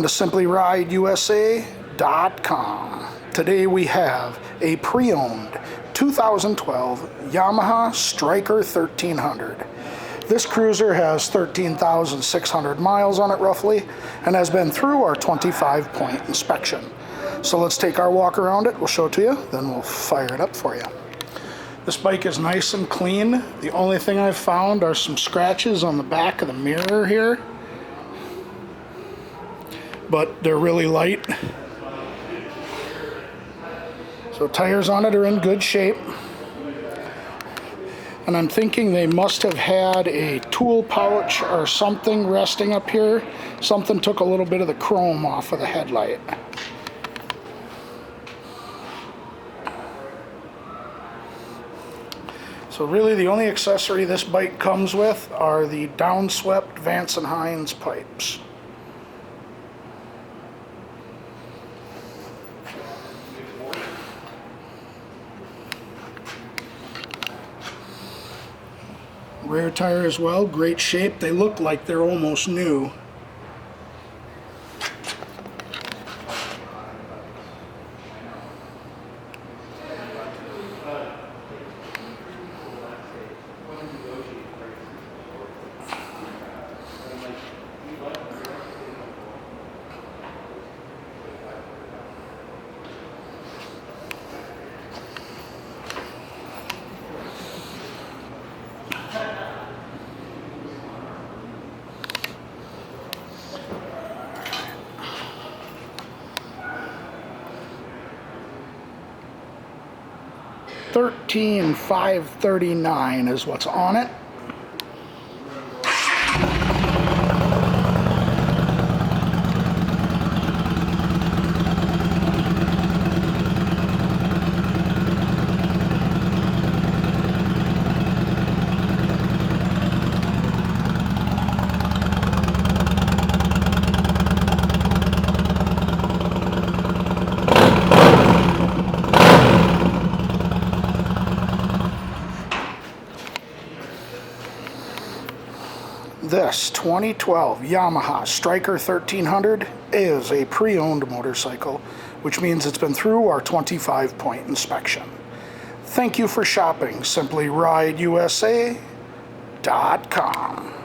To simplyride.usa.com. Today we have a pre-owned 2012 Yamaha Stryker 1300. This cruiser has 13,600 miles on it roughly and has been through our 25-point inspection. So let's take our walk around it, we'll show it to you, then we'll fire it up for you. This bike is nice and clean. The only thing I've found are some scratches on the back of the mirror here, but they're really light. So tires on it are in good shape. And I'm thinking they must have had a tool pouch or something resting up here. Something took a little bit of the chrome off of the headlight. So really the only accessory this bike comes with are the downswept Vance & Hines pipes. Rear tire as well, great shape. They look like they're almost new. $13,539 is what's on it. This 2012 Yamaha Stryker 1300 is a pre-owned motorcycle, which means it's been through our 25-point inspection. Thank you for shopping. SimplyRideUSA.com.